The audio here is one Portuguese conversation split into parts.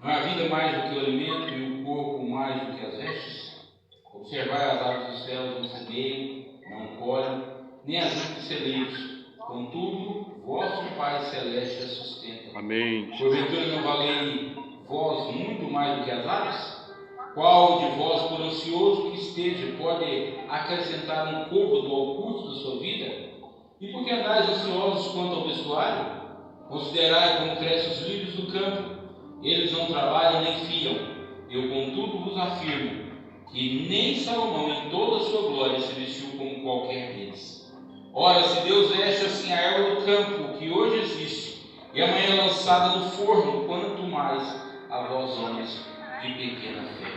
Não é a vida mais do que o alimento e o corpo mais do que as vestes? Observai as aves dos céus, não semeiam, não colhem, nem ajuntam celeiros. Contudo, vosso Pai Celeste as sustenta. Amém. Porventura não valei vós muito mais do que as aves? Qual de vós, por ansioso que esteja, pode acrescentar um côvado ao curso da sua vida? E por que andais ansiosos quanto ao vestuário? Considerai como crescem os lírios do campo. Eles não trabalham nem fiam. Eu, contudo, vos afirmo que nem Salomão, em toda a sua glória, se vestiu como qualquer deles. Ora, se Deus veste assim a erva do campo, que hoje existe, e amanhã é lançada no forno, quanto mais a vós, homens de pequena fé.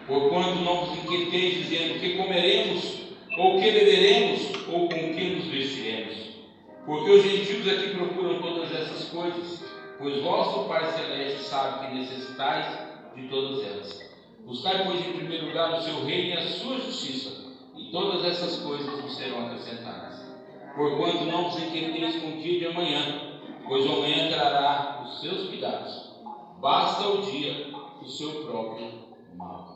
Porquanto não vos inquieteis, dizendo: que comeremos, ou que beberemos, ou com que nos vestiremos? Porque os gentios é que procuram todas essas coisas, pois vosso Pai Celeste sabe que necessitais de todas elas. Buscai, pois, em primeiro lugar o seu reino e a sua justiça, e todas essas coisas vos serão acrescentadas. Porquanto não vos inquieteis com o dia de amanhã, pois o amanhã trará os seus cuidados. Basta o dia o seu próprio mal.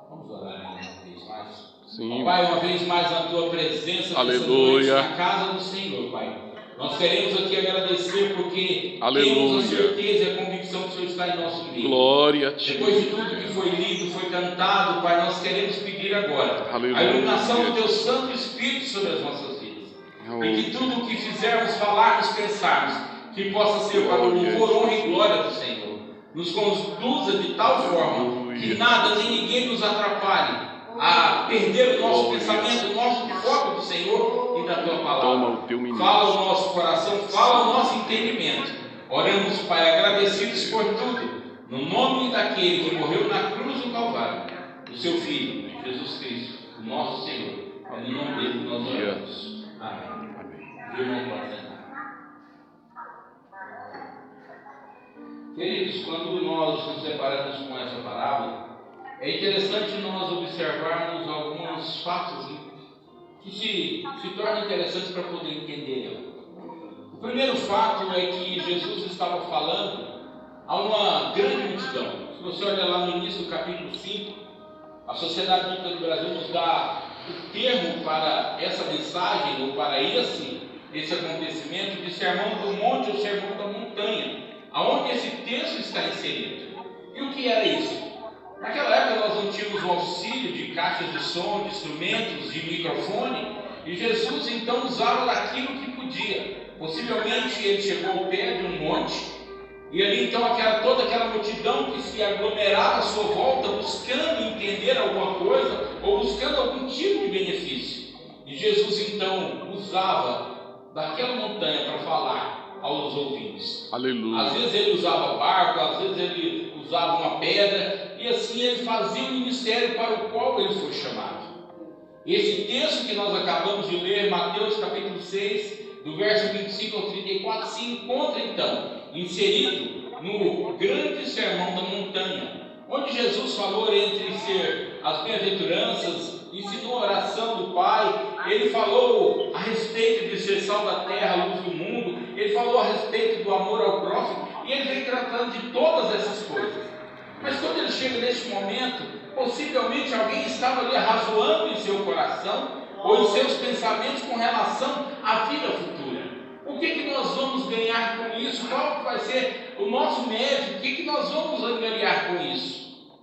Vamos orar ainda uma vez mais. Sim. Pai, uma vez mais na tua presença, Aleluia. Nessa noite, na casa do Senhor, Pai. Nós queremos aqui agradecer porque Aleluia. temos a certeza e a convicção que o Senhor está em nosso meio. Glória a ti. Depois de tudo que foi lido, foi cantado, Pai, nós queremos pedir agora Aleluia. a iluminação do teu Santo Espírito sobre as nossas vidas. E que tudo o que fizermos, falarmos, pensarmos, que possa ser para o louvor, honra e glória do Senhor. Nos conduza de tal forma que nada nem ninguém nos atrapalhe a perder o nosso pensamento, o nosso foco do Senhor e da tua palavra. Fala o nosso coração, fala o nosso entendimento. Oramos, Pai, agradecidos por tudo, no nome daquele que morreu na cruz do Calvário, do seu Filho, Jesus Cristo, o nosso Senhor. É no nome dele que nós oramos. Amém. Irmão, pode sentar. Queridos, quando nós nos deparamos com essa parábola, é interessante nós observarmos alguns fatos que se tornam interessantes para poder entender ela. O primeiro fato é que Jesus estava falando a uma grande multidão. Se você olhar lá no início do capítulo 5, a Sociedade Bíblica do Brasil nos dá o termo para essa mensagem, ou para esse acontecimento, de Sermão do Monte ou Sermão da Montanha, aonde esse texto está inserido. E o que era isso? Naquela época nós não tínhamos o auxílio de caixas de som, de instrumentos, de microfone, e Jesus então usava daquilo que podia. Possivelmente ele chegou ao pé de um monte, e ali então toda aquela multidão que se aglomerava à sua volta, buscando entender alguma coisa, ou buscando algum tipo de benefício. E Jesus então usava daquela montanha para falar aos ouvintes. Aleluia. Às vezes ele usava barco, às vezes ele usava uma pedra, e assim ele fazia o ministério para o qual ele foi chamado. Esse texto que nós acabamos de ler, Mateus capítulo 6, do verso 25 ao 34, se encontra então inserido no grande sermão da montanha, onde Jesus falou entre ser as bem-aventuranças, ensinou a oração do Pai, ele falou a respeito de ser sal da terra, luz do mundo, ele falou a respeito do amor ao próximo, e ele vem tratando de todas essas coisas. Mas quando ele chega neste momento, possivelmente alguém estava ali arrazoando em seu coração, ou em seus pensamentos com relação à vida futura. O que nós vamos ganhar com isso? Qual vai ser o nosso mérito? O que nós vamos ganhar com isso?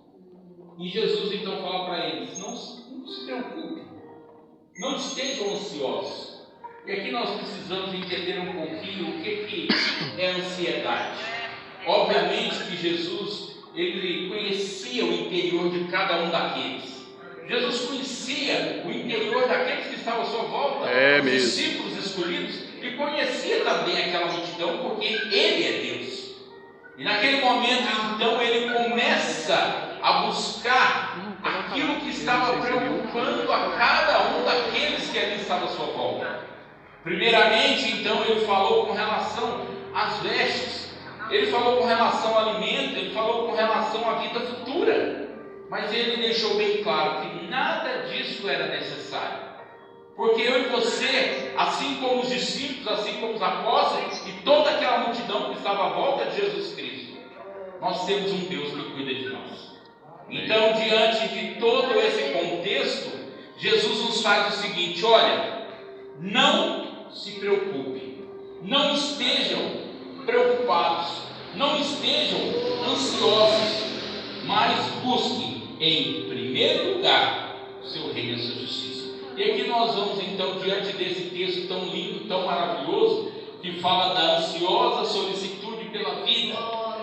E Jesus então fala para eles: não se preocupem, não estejam ansiosos. E aqui nós precisamos entender um pouquinho o que é ansiedade. Obviamente que Jesus, ele conhecia o interior de cada um daqueles. Jesus conhecia o interior daqueles que estavam à sua volta, os discípulos escolhidos, e conhecia também aquela multidão, porque ele é Deus. E naquele momento, então, ele começa a buscar aquilo que estava preocupando a cada um daqueles que ali estavam à sua volta. Primeiramente, então, ele falou com relação às vestes, ele falou com relação ao alimento, ele falou com relação à vida futura. Mas ele deixou bem claro que nada disso era necessário. Porque eu e você, assim como os discípulos, assim como os apóstolos e toda aquela multidão que estava à volta de Jesus Cristo, nós temos um Deus que cuida de nós. Então, diante de todo esse contexto, Jesus nos faz o seguinte: olha, não se preocupe, não estejam preocupados, não estejam ansiosos, mas busquem em primeiro lugar o seu reino e a sua justiça. E aqui nós vamos então diante desse texto tão lindo, tão maravilhoso, que fala da ansiosa solicitude pela vida,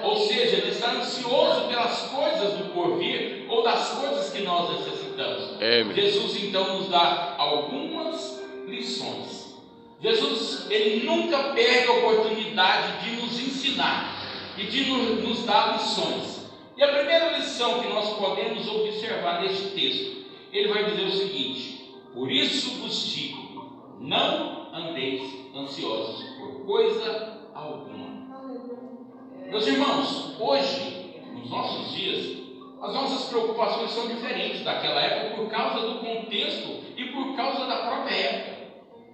ou seja, ele está ansioso pelas coisas do porvir ou das coisas que nós necessitamos. Jesus então nos dá algumas lições. Jesus, ele nunca perde a oportunidade de nos ensinar e de nos dar lições. E a primeira lição que nós podemos observar neste texto, ele vai dizer o seguinte: por isso vos digo, não andeis ansiosos por coisa alguma. Meus irmãos, hoje, nos nossos dias, as nossas preocupações são diferentes daquela época por causa do contexto e por causa da própria época.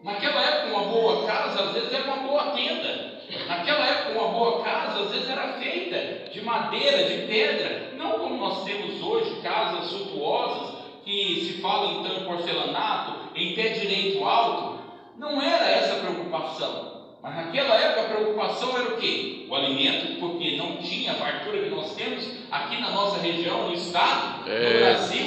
Naquela época, uma boa casa, às vezes, era uma boa tenda. Naquela época, uma boa casa, às vezes, era feita de madeira, de pedra. Não como nós temos hoje, casas suntuosas, que se fala então em porcelanato, em pé direito alto. Não era essa a preocupação. Mas naquela época a preocupação era o quê? O alimento, porque não tinha a fartura que nós temos aqui na nossa região, no estado, no Brasil.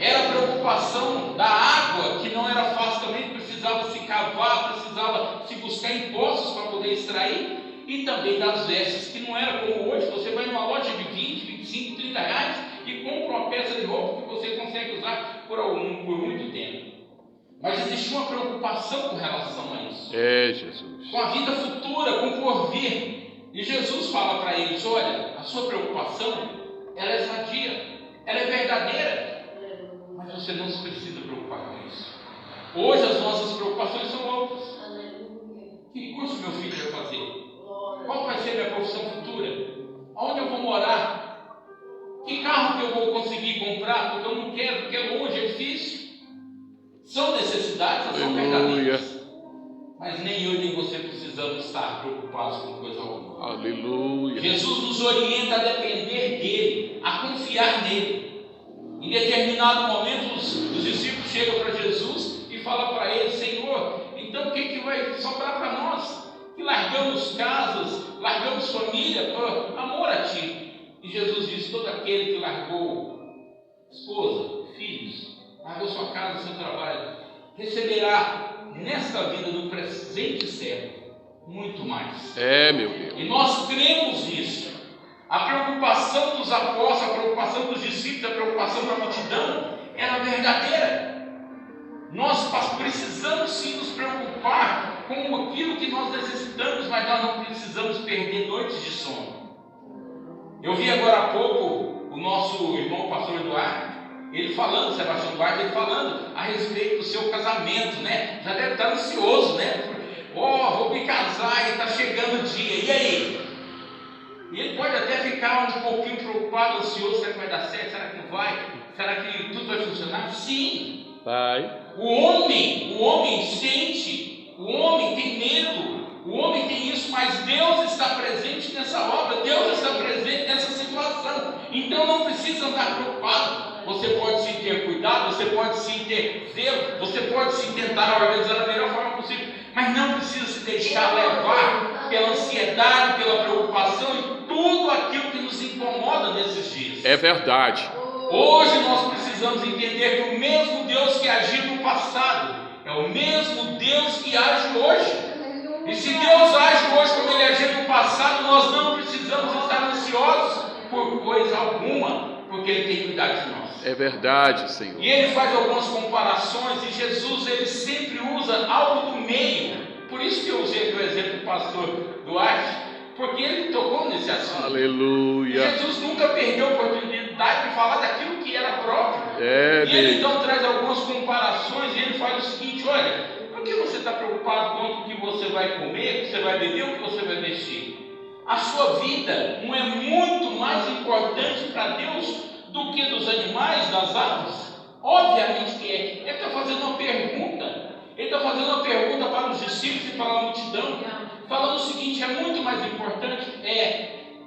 Era a preocupação da água, que não era fácil também, precisava se cavar, precisava se buscar em poços para poder extrair. E também das vestes, que não era como hoje, você vai numa loja de 20, 25, 30 reais e compra uma peça de roupa que você consegue usar por muito tempo. Mas existia uma preocupação com relação a isso. Jesus. Com a vida futura, com o porvir. E Jesus fala para eles: olha, a sua preocupação, ela é sadia, ela é verdadeira. Mas você não se precisa preocupar com isso. Hoje as nossas preocupações são outras. Que curso meu filho vai fazer? Qual vai ser a minha profissão futura? Aonde eu vou morar? Que carro que eu vou conseguir comprar? Porque eu não quero, porque é longe, é difícil. São necessidades, são verdadeiras. Mas nem eu nem você precisamos estar preocupados com coisa alguma. Aleluia. Jesus nos orienta a depender dele, a confiar nele. Em determinado momento, os discípulos chegam para Jesus e falam para ele: Senhor, então o que vai sobrar para nós? Que largamos casas, largamos família por amor a ti. E Jesus diz: todo aquele que largou esposa, filhos, largou sua casa, seu trabalho, receberá nesta vida do presente século muito mais. Meu Deus. E nós cremos nisso. A preocupação dos apóstolos, a preocupação dos discípulos, a preocupação da multidão era verdadeira. Nós precisamos sim nos preocupar com aquilo que nós necessitamos, mas nós não precisamos perder noites de sono. Eu vi agora há pouco o nosso irmão pastor Eduardo, ele falando, Sebastião Duarte, ele falando a respeito do seu casamento, né? Já deve estar ansioso, né? Vou me casar e está chegando o dia, e aí? E ele pode até ficar um pouquinho preocupado, ansioso: será que vai dar certo? Será que não vai? Será que tudo vai funcionar? Sim! Vai. O homem sente, o homem tem medo, o homem tem isso, mas Deus está presente nessa obra, Deus está presente nessa situação. Então não precisa andar preocupado. Você pode sim ter cuidado, você pode sim ter zelo, você pode sim tentar organizar da melhor forma possível, mas não precisa se deixar levar pela ansiedade, pela preocupação e tudo aquilo que nos incomoda nesses dias. É verdade. Hoje nós precisamos entender que o mesmo Deus que agiu no passado é o mesmo Deus que age hoje. E se Deus age hoje como Ele agiu no passado, nós não precisamos estar ansiosos por coisa alguma, porque Ele tem cuidado de nós. É verdade, Senhor. E Ele faz algumas comparações, e Jesus, Ele sempre usa algo do meio. Por isso que eu usei aqui o exemplo do pastor Duarte, porque ele tocou nesse assunto. Aleluia. Jesus nunca perdeu a oportunidade de falar daquilo que era próprio. E ele então traz algumas comparações, e ele faz o seguinte: olha, por que você está preocupado com o que você vai comer, o que você vai beber, o que você vai vestir? A sua vida não é muito mais importante para Deus do que dos animais, das aves? Obviamente que é. Ele está fazendo uma pergunta. Ele está fazendo uma pergunta para os discípulos e para a multidão, falando o seguinte: é muito mais importante,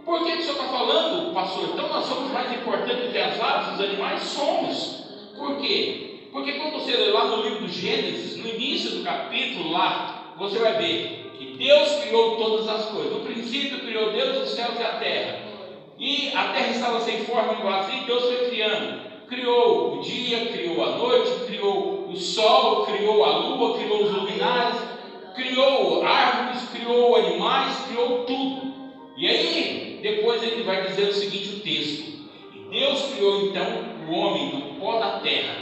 por que o Senhor está falando falando, pastor, então nós somos mais importantes do que as aves, os animais? Somos. Por quê? Porque quando você lê lá no livro do Gênesis, no início do capítulo lá, você vai ver que Deus criou todas as coisas. No princípio criou Deus os céus e a terra. E a terra estava sem forma e vazia, e Deus foi criando. Criou o dia, criou a noite, criou o sol, criou a lua, criou os luminares, criou árvores, criou animais, criou tudo. E aí, depois ele vai dizer o seguinte, o texto: e Deus criou então o homem do pó da terra,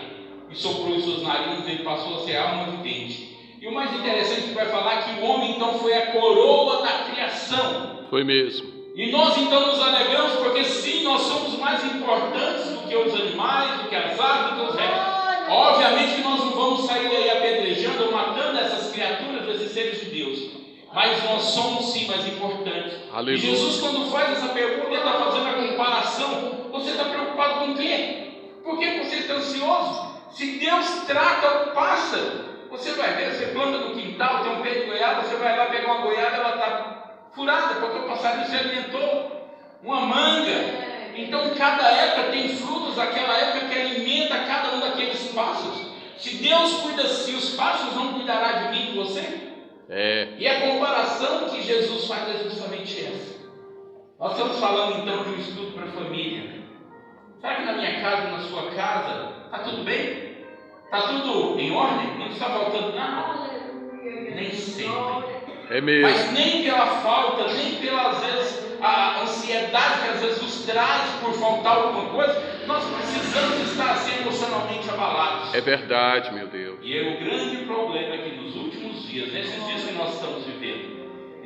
e soprou em suas narinas, ele passou a ser alma vivente. E o mais interessante é que vai falar que o homem então foi a coroa da criação. Foi mesmo. E nós então nos alegramos, porque sim, nós somos mais importantes do que os animais, do que as aves, do que os répteis. Obviamente que nós não vamos sair aí apedrejando ou matando essas criaturas, esses seres de Deus. Mas nós somos sim mais importantes. Aleluia. E Jesus, quando faz essa pergunta, ele está fazendo a comparação. Você está preocupado com o quê? Por que você está ansioso? Se Deus trata o pássaro, você vai ver, você planta no quintal, tem um pé de goiaba, você vai lá pegar uma goiaba, ela está furada, porque o passarinho se alimentou. Uma manga. Então cada época tem frutos, aquela época que alimenta cada um daqueles pássaros. Se Deus cuida, se os pássaros não cuidará de mim e de você? E a comparação que Jesus faz é justamente essa. Nós estamos falando então de um estudo para a família. Será que na minha casa, na sua casa, está tudo bem? Está tudo em ordem? Não está faltando nada? Nem sempre. É mesmo. Mas nem pela falta, nem pela, às vezes, a ansiedade que às vezes nos traz por faltar alguma coisa, nós precisamos estar assim emocionalmente abalados. É verdade, meu Deus. E o grande problema é que nos últimos dias, nesses dias que nós estamos vivendo,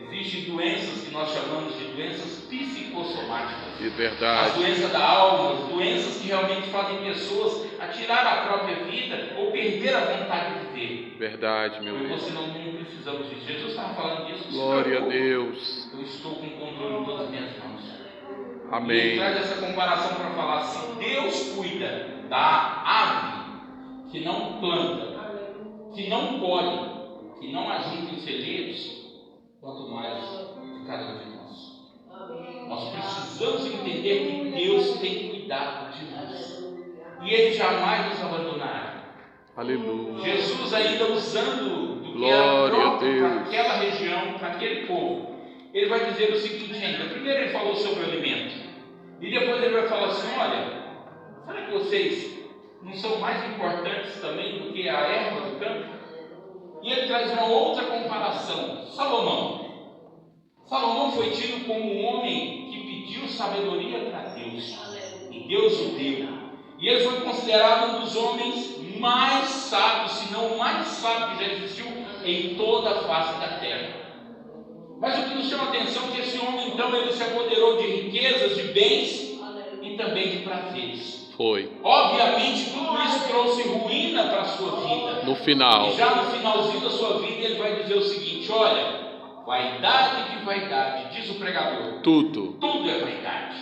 existem doenças que nós chamamos de doenças psicossomáticas. É verdade. As doenças da alma, as doenças que realmente fazem pessoas a tirar a própria vida ou perder a vontade de viver. Verdade, meu Porque Deus. senão não precisamos disso. Jesus estava falando disso. Glória a Deus. Eu estou com o controle em todas as minhas mãos. E ele Amém. traz essa comparação para falar: se Deus cuida da ave que não planta, que não colhe, que não ajunta em celeiros, quanto mais de cada um de nós. Nós precisamos entender que Deus tem cuidado de nós. E Ele jamais nos abandonará. Aleluia. Jesus ainda usando do que Glória era a próprio para Deus. aquela região, para aquele povo. Ele vai dizer o seguinte ainda. Primeiro ele falou sobre o alimento. E depois ele vai falar assim: olha, será que vocês não são mais importantes também do que a erva do campo? E ele traz uma outra comparação. Salomão foi tido como um homem que pediu sabedoria para Deus. E Deus o deu. E ele foi considerado um dos homens mais sábios, se não o mais sábio que já existiu em toda a face da terra. Mas o que nos chama a atenção é que esse homem, então, ele se apoderou de riquezas, de bens e também de prazeres. Foi. Obviamente, tudo isso trouxe ruína para a sua vida. No final. E já no finalzinho da sua vida, ele vai dizer o seguinte: olha, vaidade de vaidade, diz o pregador. Tudo. Tudo é vaidade.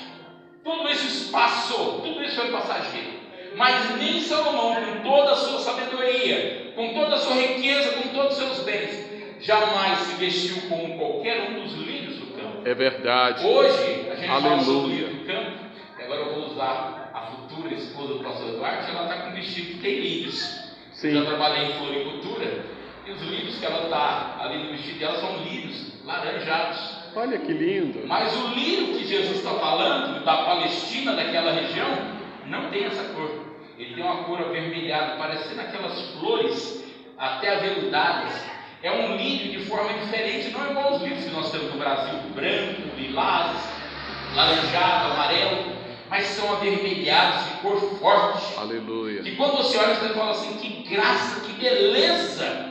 Tudo isso passou, tudo isso foi passageiro. Mas nem Salomão, com toda a sua sabedoria, com toda a sua riqueza, com todos os seus bens, jamais se vestiu como qualquer um dos lírios do campo. É verdade. Hoje, a gente fala sobre o Aleluia. lírio do campo, e agora eu vou usar a futura esposa do pastor Eduardo, ela está com um vestido que tem lírios. Sim. Já trabalhei em floricultura, e os lírios que ela está ali no vestido dela são lírios laranjados. Olha que lindo. Mas o lírio que Jesus está falando, da Palestina, daquela região, não tem essa cor. Ele tem uma cor avermelhada, parecendo aquelas flores até aveludadas. É um lírio de forma diferente, não é igual aos lírios que nós temos no Brasil, branco, lilás, laranjado, amarelo, mas são avermelhados, de cor forte. Aleluia. E quando você olha, você fala assim: que graça, que beleza!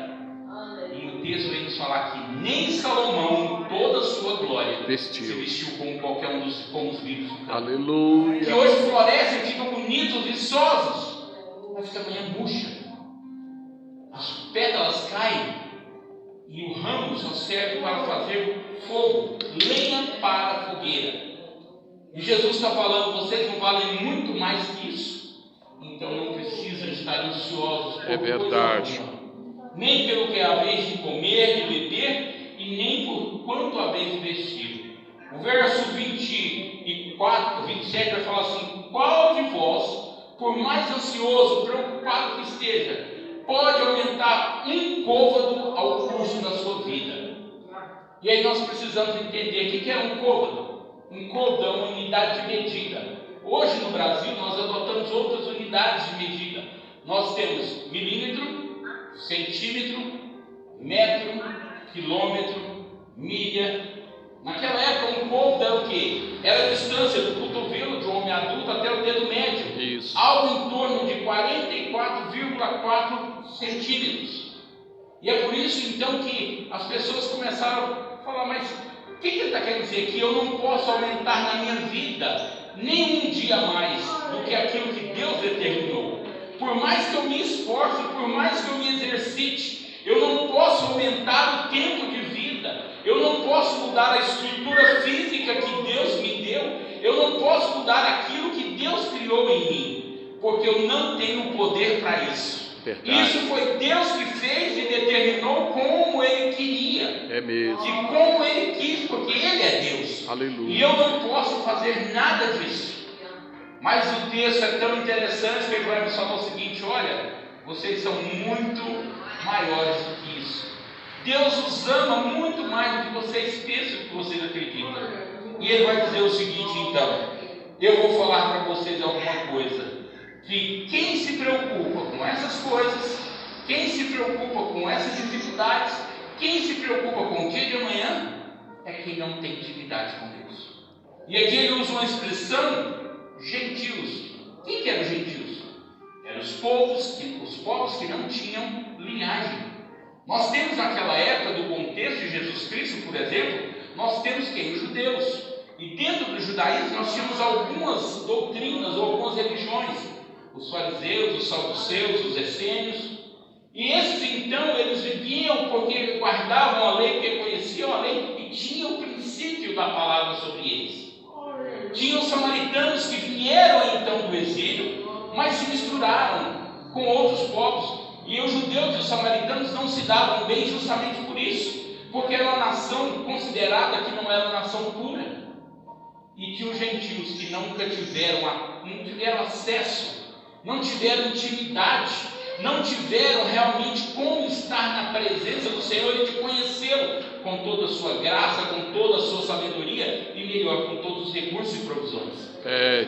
E o texto vem nos falar que nem Salomão, em toda a sua glória, se vestiu como qualquer um dos como os lírios do campo. Aleluia. Que hoje florescem, ficam bonitos, viçosos, mas que amanhã murcha. As pétalas caem e o ramo só serve para fazer fogo, lenha para a fogueira. E Jesus está falando: vocês não valem muito mais que isso, então não precisam estar ansiosos por verdade. coisa alguma, nem pelo que é a vez de comer, de beber, e nem por quanto a vez de vestir. O verso 24 24, 27, vai falar assim: qual de vós, por mais ansioso, preocupado que esteja, pode aumentar um côvado ao curso da sua vida? E aí nós precisamos entender o que é um côvado. Um côvado é uma unidade de medida. Hoje no Brasil nós adotamos outras unidades de medida. Nós temos milímetro, centímetro, metro, quilômetro, milha. Naquela época um côvado era o quê? Era a distância do cotovelo de um homem adulto até o dedo médio. Isso. Algo em torno de 44,4 centímetros. E é por isso então que as pessoas começaram a falar: mas o que ele está querendo dizer? Que eu não posso aumentar na minha vida nem um dia mais do que aquilo que Deus determinou. Por mais que eu me esforce, por mais que eu me exercite, eu não posso aumentar o tempo de vida, eu não posso mudar a estrutura física que Deus me deu, eu não posso mudar aquilo que Deus criou em mim, porque eu não tenho poder para isso. Verdade. Isso foi Deus que fez e determinou como Ele queria. É mesmo. E como Ele quis, porque Ele é Deus. Aleluia. E eu não posso fazer nada disso. Mas o texto é tão interessante que ele vai nos falar o seguinte: olha, vocês são muito maiores do que isso. Deus os ama muito mais do que vocês pensam, do que vocês acreditam. E Ele vai dizer o seguinte então: eu vou falar para vocês alguma coisa. Que quem se preocupa com essas coisas, quem se preocupa com essas dificuldades, quem se preocupa com o dia de amanhã, é quem não tem intimidade com Deus. E aqui ele usa uma expressão: gentios. Quem que eram os gentios? Eram os povos que não tinham linhagem. Nós temos naquela época, do contexto de Jesus Cristo, por exemplo, nós temos quem? Os judeus. E dentro do judaísmo nós tínhamos algumas doutrinas ou algumas religiões. Os fariseus, os saduceus, os essênios. E esses então, eles viviam porque guardavam a lei, porque conheciam a lei e tinham o princípio da palavra sobre eles. Tinha os samaritanos que vieram então do exílio, mas se misturaram com outros povos. E os judeus e os samaritanos não se davam bem justamente por isso, porque era uma nação considerada que não era uma nação pura. E tinha os gentios que nunca não tiveram acesso, não tiveram intimidade, não tiveram realmente como estar na presença do Senhor e de conhecê-lo com toda a sua graça, com toda a sua sabedoria e melhor, com todos os recursos e provisões.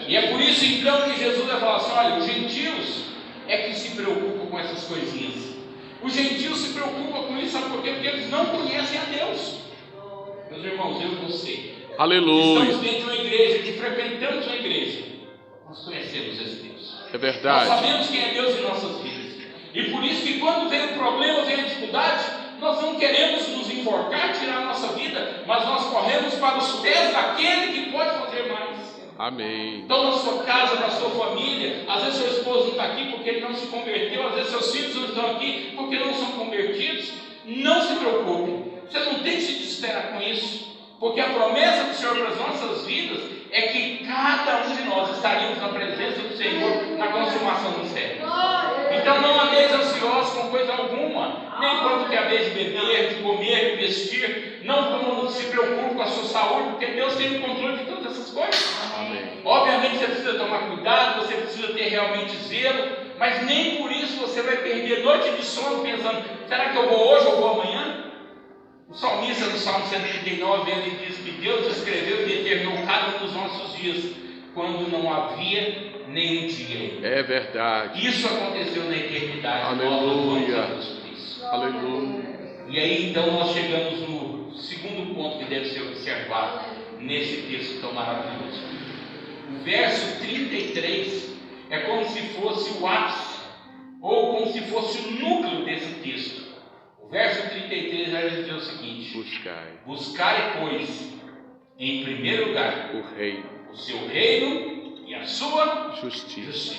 E é por isso então que Jesus vai falar assim: olha, os gentios é que se preocupam com essas coisinhas. Os gentios se preocupam com isso, sabe por quê? Porque eles não conhecem a Deus. Meus irmãos, eu e você, aleluia, estamos dentro de uma igreja, que frequentamos uma igreja, nós conhecemos esse Deus. É verdade. Nós sabemos quem é Deus em nossas vidas. E por isso que quando vem o problema, vem a dificuldade, nós não queremos nos enforcar, tirar a nossa vida, mas nós corremos para os pés daquele que pode fazer mais. Amém. Então na sua casa, na sua família, às vezes seu esposo não está aqui porque ele não se converteu, às vezes seus filhos não estão aqui porque não são convertidos. Não se preocupe, você não tem que se desesperar com isso, porque a promessa do Senhor para as nossas vidas é que cada um de nós estaríamos na presença do Senhor na consumação dos séculos. Então não andeis ansiosos com coisa alguma, nem quanto que haver de beber, de comer, de vestir. Não se preocupe com a sua saúde, porque Deus tem o controle de todas essas coisas. Amém. Obviamente você precisa tomar cuidado, você precisa ter realmente zelo, mas nem por isso você vai perder noite de sono pensando: será que eu vou hoje ou vou amanhã? O salmista, no Salmo 139, ele diz que Deus escreveu e determinou cada um dos nossos dias quando não havia nenhum dia. É verdade. Isso aconteceu na eternidade. Aleluia. Isso. Aleluia. E aí então nós chegamos no segundo ponto que deve ser observado nesse texto tão maravilhoso. O verso 33 é como se fosse o ápice, ou como se fosse o núcleo desse texto. O verso 33 vai dizer o seguinte: buscai, pois, em primeiro lugar o reino, o seu reino e a sua justiça.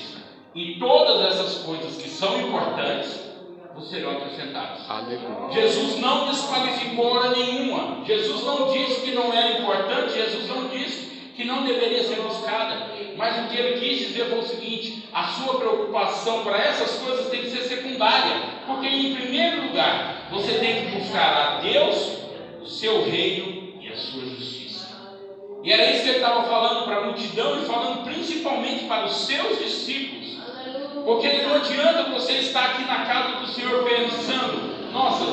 E todas essas coisas que são importantes vos serão acrescentadas. Aleluia. Jesus não desqualificou hora nenhuma. Jesus não disse que não era importante. Jesus não disse que não deveria ser buscada. Mas o que ele quis dizer foi o seguinte: a sua preocupação para essas coisas tem que ser secundária, porque em primeiro lugar você tem que buscar a Deus, o seu reino e a sua justiça. E era isso que ele estava falando para a multidão seus discípulos. Porque não adianta você estar aqui na casa do Senhor pensando: nossa,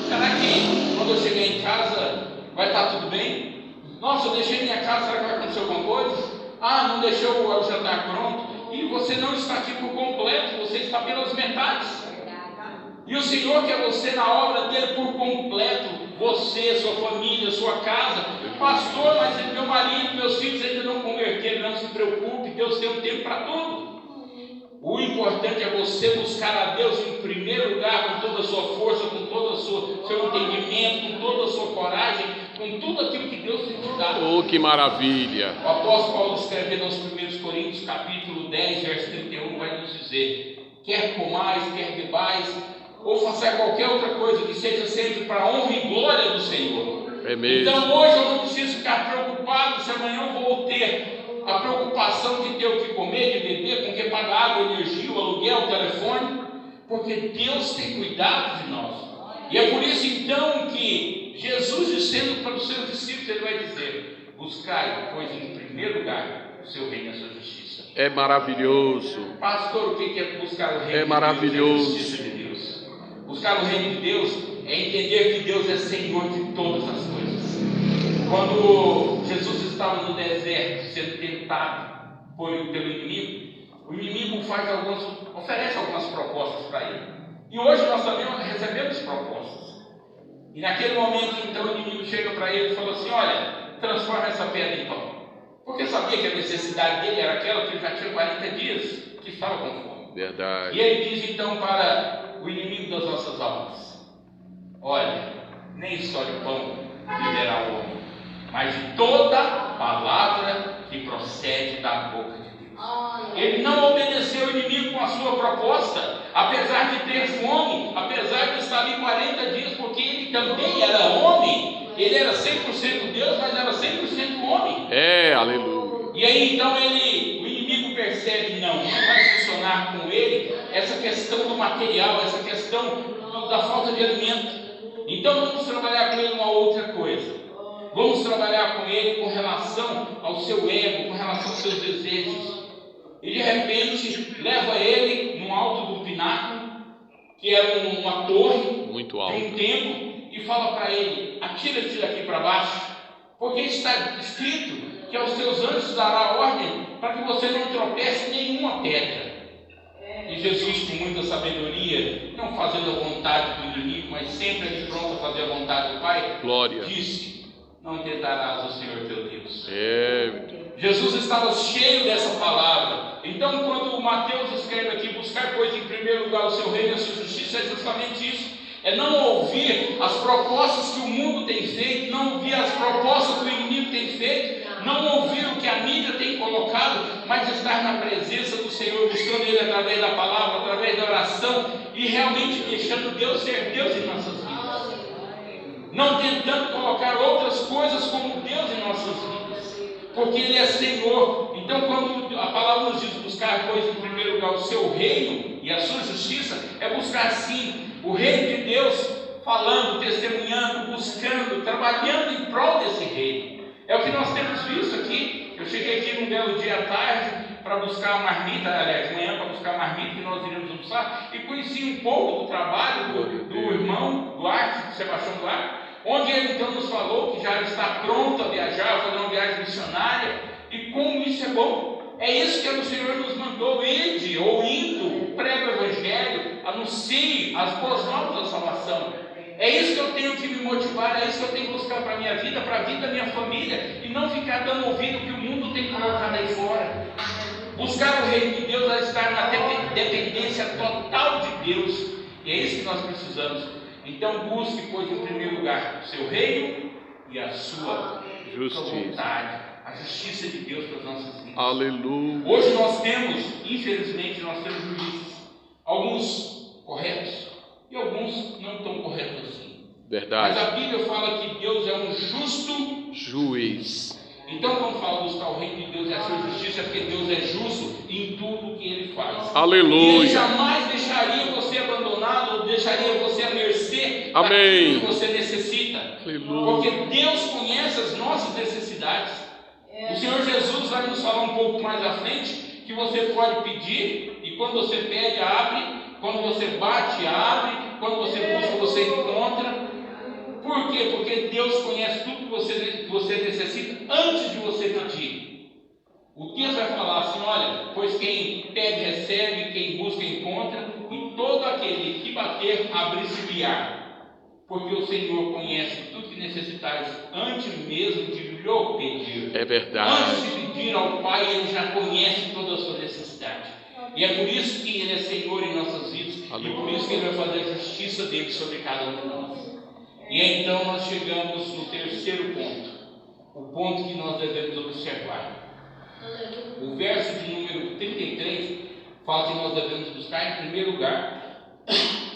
será que quando eu chegar em casa vai estar tudo bem? Nossa, eu deixei minha casa, será que vai acontecer alguma coisa? Ah, não deixou o jantar pronto. E você não está aqui por completo, você está pelas metades. E o Senhor quer você na obra dele por completo. Você, sua família, sua casa. Pastor, mas meu marido, meus filhos ainda não converteram. Não se preocupe, Deus tem um tempo para tudo. O importante é você buscar a Deus em primeiro lugar, com toda a sua força, com todo o seu entendimento, com toda a sua coragem, com tudo aquilo que Deus tem te dado. Oh, que maravilha! O apóstolo Paulo, escrevendo aos 1 Coríntios, capítulo 10, verso 31, vai nos dizer: quer comais, quer bebais, ou façais qualquer outra coisa, que seja sempre para a honra e glória do Senhor. É mesmo. Então hoje eu não preciso ficar preocupado se amanhã eu vou ter a preocupação de ter o que comer, de beber, com que pagar água, energia, o aluguel, o telefone, porque Deus tem cuidado de nós. E é por isso então que Jesus, dizendo para os seus discípulos, ele vai dizer: buscai, pois, em primeiro lugar o seu reino e a sua justiça. É maravilhoso. Pastor, o que é buscar o reino de Deus? É maravilhoso. A justiça de Deus. Buscar o reino de Deus é entender que Deus é Senhor de todas as coisas. Quando Jesus estava no deserto sendo tentado pelo inimigo, o inimigo oferece algumas propostas para ele. E hoje nós também recebemos propostas. E naquele momento, então, o inimigo chega para ele e fala assim: olha, transforma essa pedra em pão. Porque sabia que a necessidade dele era aquela que ele já tinha 40 dias que estava com fome. Verdade. E ele diz então para o inimigo das nossas almas: olha, nem só de pão viverá o homem, mas de toda palavra que procede da boca de Deus. Ele não obedeceu o inimigo com a sua proposta, apesar de ter fome, apesar de estar ali 40 dias, porque ele também era homem. Ele era 100% Deus, mas era 100% homem. É, aleluia. E aí então o inimigo percebe: não vai funcionar com ele essa questão do material, essa questão da falta de alimento. Então vamos trabalhar com ele uma outra coisa. Vamos trabalhar com ele com relação ao seu ego, com relação aos seus desejos. E de repente leva ele no alto do pináculo, que era uma torre muito de alto, um templo, e fala para ele: atira-te daqui para baixo, porque está escrito que aos teus anjos dará ordem para que você não tropece em nenhuma pedra. E Jesus, com muita sabedoria, não fazendo a vontade do inimigo, mas sempre ali pronto a fazer a vontade do Pai, glória, disse: não tentarás o Senhor teu Deus. Jesus estava cheio dessa palavra. Então, quando Mateus escreve aqui: buscar, pois, em primeiro lugar o seu reino e a sua justiça, é justamente isso. É não ouvir as propostas que o mundo tem feito, não ouvir as propostas que o inimigo tem feito, não ouvir o que a mídia tem colocado, mas estar na presença do Senhor, buscando Ele através da palavra, através da oração, e realmente deixando Deus ser Deus em nossas vidas. Não tentando colocar outras coisas como Deus em nossas vidas, porque Ele é Senhor. Então, quando a palavra nos diz buscar, pois, em primeiro lugar o seu reino e a sua justiça, é buscar sim o reino de Deus, falando, testemunhando, buscando, trabalhando em prol desse reino. É o que nós temos visto aqui. Eu cheguei aqui num belo dia à tarde para buscar a marmita, aliás, de manhã para buscar a marmita que nós iríamos almoçar, e conheci um pouco do trabalho do irmão Duarte, Sebastião Duarte, onde ele então nos falou que já está pronto a viajar, fazer uma viagem missionária, e como isso é bom. É isso que o Senhor nos mandou: ide ou indo, prega o evangelho, anuncie as boas novas da salvação. É isso que eu tenho que me motivar, é isso que eu tenho que buscar para a minha vida, para a vida da minha família, e não ficar dando ouvido que o mundo tem colocado aí fora. Buscar o reino de Deus é estar na dependência total de Deus, e é isso que nós precisamos. Então busque, pois, em primeiro lugar o seu reino e a sua vontade, a justiça de Deus para as nossas vidas. Aleluia. Hoje nós temos, infelizmente, juízes, alguns corretos e alguns não tão corretos assim. Verdade. Mas a Bíblia fala que Deus é um justo juiz. Então, quando fala buscar o reino de Deus e a sua justiça, é porque Deus é justo em tudo que Ele faz. Aleluia. E Ele jamais deixaria você abandonado, ou deixaria você à mercê daquilo que você necessita. Aleluia. Porque Deus conhece as nossas necessidades. O Senhor Jesus vai nos falar um pouco mais à frente que você pode pedir, e quando você pede, abre, quando você bate, abre, quando você busca, você encontra. Por quê? Porque Deus conhece tudo que você necessita antes de você pedir. O texto vai falar assim, olha, pois quem pede recebe, quem busca encontra, e todo aquele que bater abrir-se-lhe-á. Porque o Senhor conhece tudo que necessitais antes mesmo de lhe pedir. É verdade. Antes de pedir ao Pai, Ele já conhece toda a sua necessidade. E é por isso que Ele é Senhor em nossas vidas. E por isso que Ele vai fazer a justiça dele sobre cada um de nós. E então nós chegamos no terceiro ponto. O ponto que nós devemos observar. O verso de número 33 fala que nós devemos buscar em primeiro lugar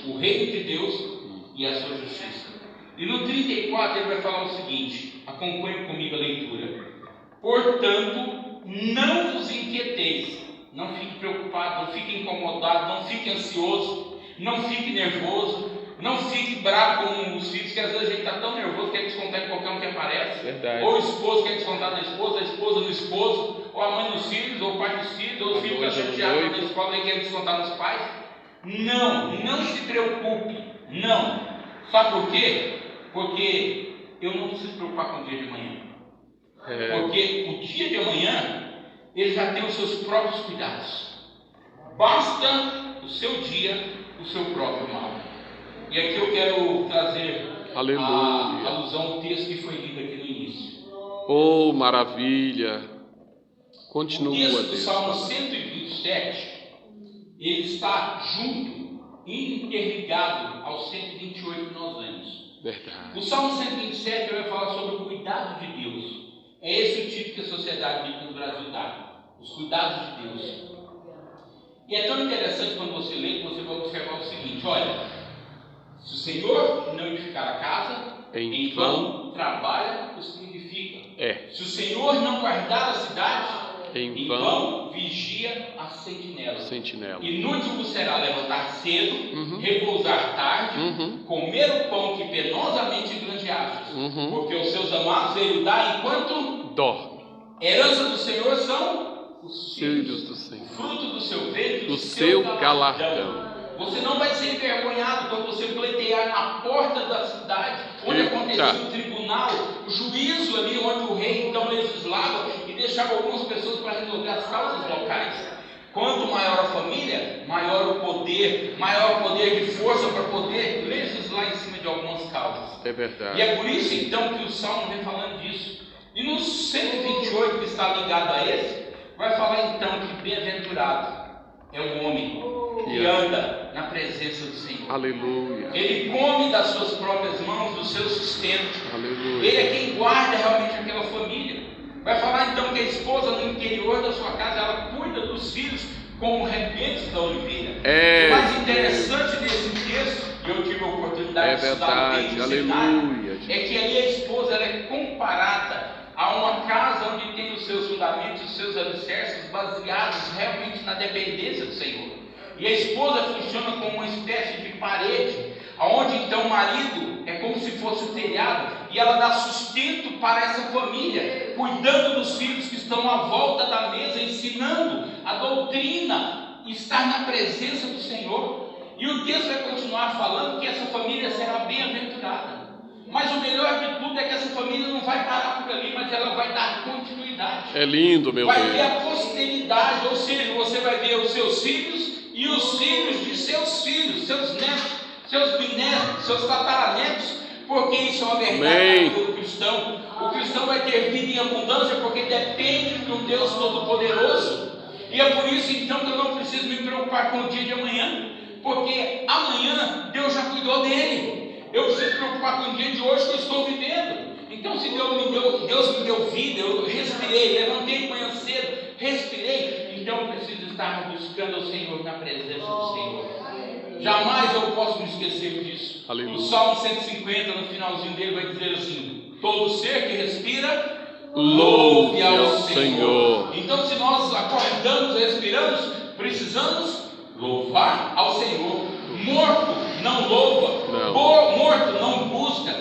o reino de Deus e a sua justiça. E no 34 ele vai falar o seguinte, acompanhe comigo a leitura. Portanto, não vos inquieteis, não fique preocupado, não fique incomodado, não fique ansioso, não fique nervoso, não fique bravo com os filhos, que às vezes a gente está tão nervoso que quer descontar em qualquer um que aparece. Verdade. Ou o esposo quer descontar na esposa, a esposa no esposo, ou a mãe nos filhos, ou o pai nos filhos, ou o filho está chateado na escola e quer descontar nos pais. Não se preocupe, não. Sabe por quê? Porque eu não preciso me preocupar com o dia de amanhã. Porque o dia de amanhã, ele já tem os seus próprios cuidados. Basta o seu dia, o seu próprio mal. E aqui eu quero trazer a alusão ao texto que foi lido aqui no início. Oh, maravilha! Continua, o texto do Deus. Salmo 127, ele está junto, interligado ao 128 que nós lemos. Verdade. O Salmo 127 vai falar sobre o cuidado de Deus. É esse o título que a sociedade bíblica do Brasil dá. Os cuidados de Deus. E é tão interessante quando você lê, que você vai observar o seguinte, olha, se o Senhor não edificar a casa, em vão trabalha os que edificam. Se o Senhor não guardar a cidade, em vão vigia a sentinela. Inútil vos será levantar cedo, repousar tarde, comer o pão que penosamente granjeastes, porque os seus amados ele dá enquanto dorme. Herança do Senhor são os filhos do Senhor, fruto do seu ventre, do seu galardão. Você não vai ser envergonhado quando você pleitear na porta da cidade, onde acontecia o tribunal, o juízo ali, onde o rei então legislava e deixava algumas pessoas para resolver as causas locais. Quanto maior a família, maior o poder de força para poder legislar em cima de algumas causas. É verdade. E é por isso então que o Salmo vem falando disso. E no 128 que está ligado a esse, vai falar então que bem-aventurado é o homem que anda na presença do Senhor. Aleluia. Ele come das suas próprias mãos, do seu sustento. Aleluia. Ele é quem guarda realmente aquela família. Vai falar então que a esposa no interior da sua casa, ela cuida dos filhos como rebentos da oliveira. O mais interessante desse texto, e eu tive a oportunidade de estudar bem no seminário, é que ali a esposa ela é comparada a uma casa onde tem os seus fundamentos, os seus alicerces baseados realmente na dependência do Senhor. E a esposa funciona como uma espécie de parede, onde então o marido é como se fosse o telhado, e ela dá sustento para essa família, cuidando dos filhos que estão à volta da mesa, ensinando a doutrina, estar na presença do Senhor. E o texto vai continuar falando que essa família será bem-aventurada. Mas o melhor de tudo é que essa família não vai parar por ali, mas ela vai dar continuidade. É lindo, meu Deus. Vai ter a posteridade, ou seja, você vai ver os seus filhos e os filhos de seus filhos, seus netos, seus bisnetos, seus tataranetos, porque isso é uma verdade do cristão. O cristão vai ter vida em abundância porque depende de um Deus Todo-Poderoso. E é por isso então que eu não preciso me preocupar com o dia de amanhã, porque amanhã Deus já cuidou dele. Eu preciso me preocupar com o dia de hoje que eu estou vivendo. Então, se Deus me deu vida, eu respirei, levantei de manhã cedo, respirei, então eu preciso estar buscando o Senhor na presença do Senhor. Jamais eu posso me esquecer disso. Aleluia. O Salmo 150, no finalzinho dele, vai dizer assim: todo ser que respira, louve ao Senhor. Então, se nós acordamos e respiramos, precisamos louvar ao Senhor. Morto não louva, morto não busca,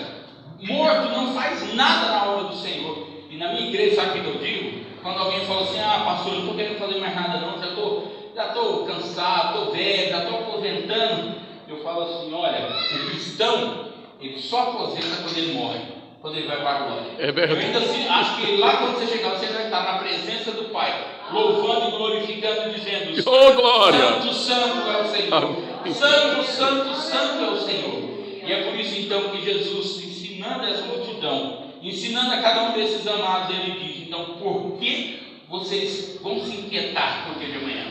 morto não faz nada na obra do Senhor. E na minha igreja, sabe o que eu digo? Quando alguém fala assim, pastor, eu não estou querendo fazer mais nada não, já estou cansado, estou velho, já estou aposentando. Eu falo assim, olha, o cristão, ele só aposenta quando ele morre, quando ele vai para a glória. É verdade. Eu ainda assim, acho que lá quando você chegar, você vai estar na presença do Pai, louvando e glorificando, dizendo, glória! Santo, Santo é o Senhor. Santo, Santo, Santo é o Senhor. E é por isso então que Jesus, ensinando essa multidão, ensinando a cada um desses amados, ele diz, então, por que vocês vão se inquietar com o dia de amanhã?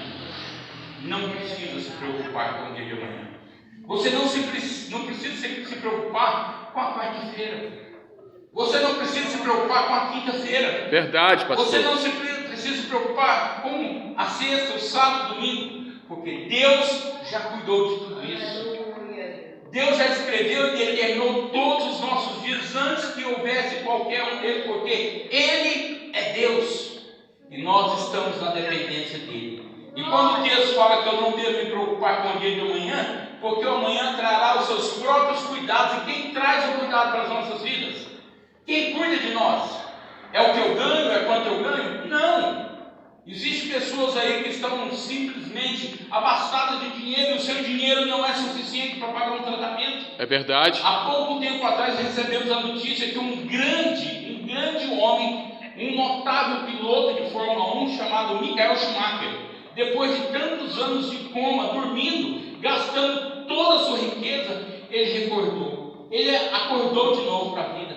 Não precisa se preocupar com o dia de amanhã. Você não precisa se preocupar com a quarta-feira. Você não precisa se preocupar com a quinta-feira. Verdade, pastor. Você não precisa se preocupar com a sexta, o sábado, o domingo, porque Deus já cuidou de tudo isso. Deus já escreveu e determinou todos os nossos dias antes que houvesse qualquer um deles, porque Ele é Deus e nós estamos na dependência dEle. E quando o texto fala que eu não devo me preocupar com o dia de amanhã, porque o amanhã trará os seus próprios cuidados. E quem traz o cuidado para as nossas vidas? Quem cuida de nós? É o que eu ganho? É quanto eu ganho? Não! Existem pessoas aí que estão simplesmente abastadas de dinheiro e o seu dinheiro não é suficiente para pagar um tratamento. É verdade. Há pouco tempo atrás recebemos a notícia que um grande homem, um notável piloto de Fórmula 1 chamado Michael Schumacher, depois de tantos anos de coma, dormindo, gastando toda a sua riqueza, ele recordou. Ele acordou de novo para a vida.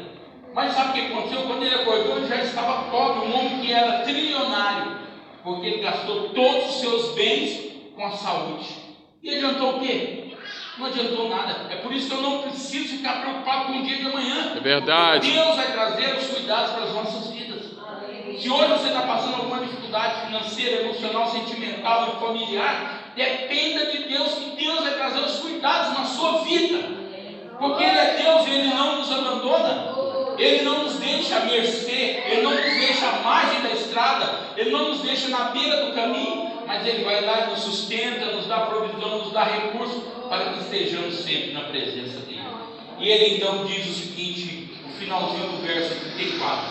Mas sabe o que aconteceu? Quando ele acordou, ele já estava pobre, um homem que era trilionário, porque ele gastou todos os seus bens com a saúde. E adiantou o quê? Não adiantou nada. É por isso que eu não preciso ficar preocupado com o dia de amanhã. É verdade. Deus vai trazer os cuidados para as nossas vidas. Se hoje você está passando alguma dificuldade financeira, emocional, sentimental e familiar, dependa de Deus, que Deus vai trazer os cuidados na sua vida. Porque Ele é Deus e Ele não nos abandona. Ele não nos deixa à mercê, Ele não nos deixa à margem da estrada, Ele não nos deixa na beira do caminho, mas Ele vai lá e nos sustenta, nos dá provisão, nos dá recursos para que estejamos sempre na presença dEle. E Ele então diz o seguinte, no finalzinho do verso 34: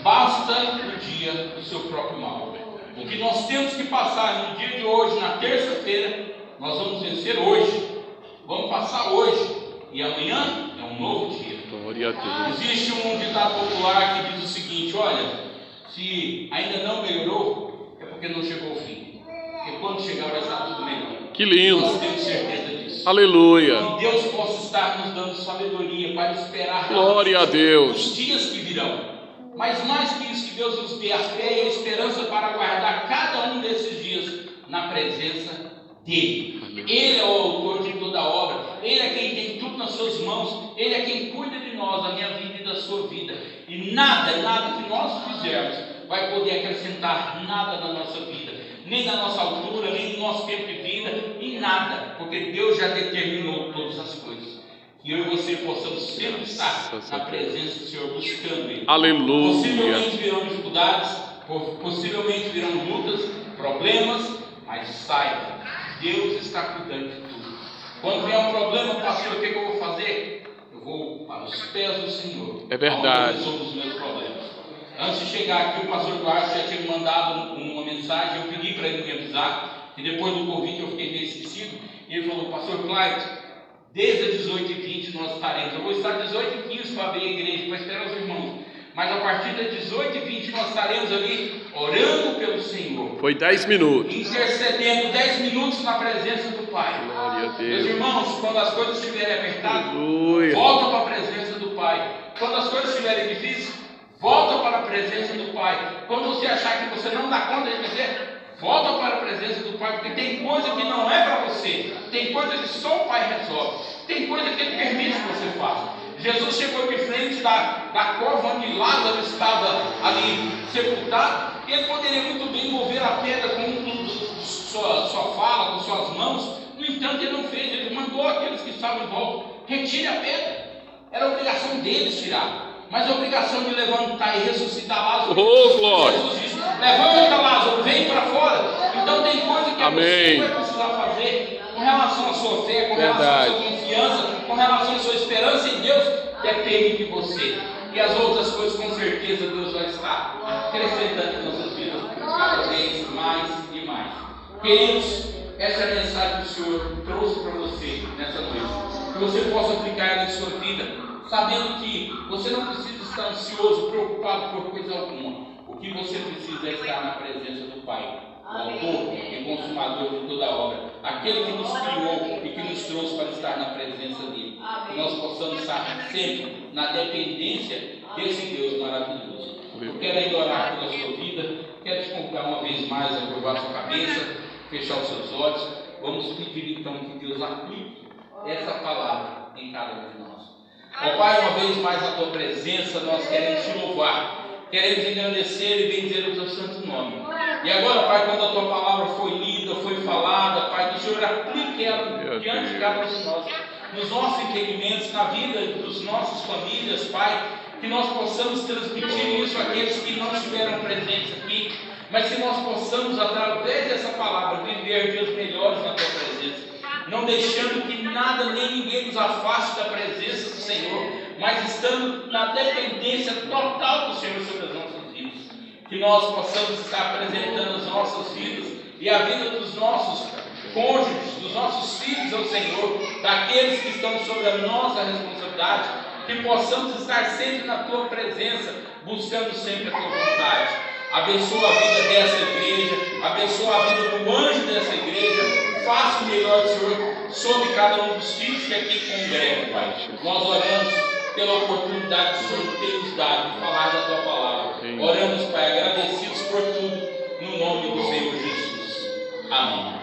basta o dia do seu próprio mal. O que nós temos que passar no dia de hoje, na terça-feira, nós vamos vencer hoje, vamos passar hoje, e amanhã é um novo dia. Glória a Deus. Existe um ditado popular que diz o seguinte: olha, se ainda não melhorou, é porque não chegou ao fim. Porque quando chegar vai estar tudo melhor. Que lindo. Nós temos certeza disso. Aleluia. Que Deus possa estar nos dando sabedoria para esperar Glória a Deus. os dias que virão. Mas mais que isso, que Deus nos dê a fé e a esperança para aguardar cada um desses dias na presença dEle. Ele é o autor de toda a obra, Ele é quem tem tudo nas suas mãos, Ele é quem cuida de nós, da minha vida e da sua vida. E nada que nós fizermos vai poder acrescentar nada na nossa vida, nem na nossa altura, nem no nosso tempo de vida, em nada, porque Deus já determinou todas as coisas. Que eu e você possamos sempre estar na presença do Senhor, buscando Ele. Aleluia. Possivelmente virão dificuldades, possivelmente virão lutas, problemas, mas saiba, Deus está cuidando de tudo. Quando vier um problema, pastor, o que eu vou fazer? Eu vou para os pés do Senhor. É verdade. Onde eu resolvo os meus problemas. Antes de chegar aqui, o pastor Duarte já tinha me mandado uma mensagem. Eu pedi para ele me avisar, e depois do convite eu fiquei meio esquecido. E ele falou: pastor Clyde, desde as 18h20 nós estaremos. Eu vou estar às 18h15 para abrir a igreja, para esperar os irmãos. Mas a partir das 18h20 nós estaremos ali orando pelo Senhor. Foi 10 minutos. Intercedendo 10 minutos na presença do Pai. Glória a Deus. Meus irmãos, quando as coisas estiverem apertadas, Aleluia. volta para a presença do Pai. Quando as coisas estiverem difíceis, volta para a presença do Pai. Quando você achar que você não dá conta de vencer, volta para a presença do Pai, porque tem coisa que não é para você, tem coisa que só o Pai resolve, tem coisa que Ele permite que você faça. Jesus chegou de frente da cova onde Lázaro estava ali sepultado, e Ele poderia muito bem mover a pedra com sua fala, com suas mãos. No entanto, Ele não fez. Ele mandou aqueles que estavam em volta: retire a pedra. Era a obrigação deles tirar, mas a obrigação de levantar e ressuscitar Lázaro. Oh, glória. Jesus disse: levanta, Lázaro, vem para fora. Então tem coisa que Amém. você vai precisar fazer com relação à sua fé, com Verdade. relação à sua confiança, com relação à sua esperança em Deus, depende de você. E as outras coisas, com certeza, Deus vai estar acrescentando em nossas vidas. Queridos, essa é a mensagem que o Senhor trouxe para você nessa noite. Que você possa aplicar ela em sua vida, sabendo que você não precisa estar ansioso, preocupado por coisa alguma. O que você precisa é estar na presença do Pai, o autor e consumador de toda a obra, aquele que nos criou e que nos trouxe para estar na presença dele. Que nós possamos estar sempre na dependência desse Deus maravilhoso. Eu quero ainda orar pela sua vida, quero te convidar uma vez mais a curvar sua cabeça, fechar os seus olhos. Vamos pedir então que Deus aplique essa palavra em cada um de nós. Ó Pai, uma vez mais na tua presença, nós queremos te louvar, queremos engrandecer e bendizer o teu santo nome. E agora, Pai, quando a tua palavra foi lida, foi falada, Pai, que o Senhor aplique ela diante de cada um de nós, nos nossos entendimentos, na vida dos nossas famílias, Pai, que nós possamos transmitir isso àqueles que não estiveram presentes aqui, mas que nós possamos, através dessa palavra, viver dias melhores na tua presença, não deixando que nada nem ninguém nos afaste da presença do Senhor, mas estando na dependência total do Senhor sobre as nossas vidas. Que nós possamos estar apresentando as nossas vidas e a vida dos nossos cônjuges, dos nossos filhos ao Senhor, daqueles que estão sob a nossa responsabilidade, que possamos estar sempre na tua presença, buscando sempre a tua vontade. Abençoa a vida dessa igreja, abençoa a vida do anjo dessa igreja, faça o melhor, Senhor, sobre cada um dos filhos que aqui congregam, Pai. Nós oramos pela oportunidade que o Senhor tem nos dado de falar da tua palavra. Oramos, Pai, agradecidos por tudo, no nome do Senhor Jesus. Amém.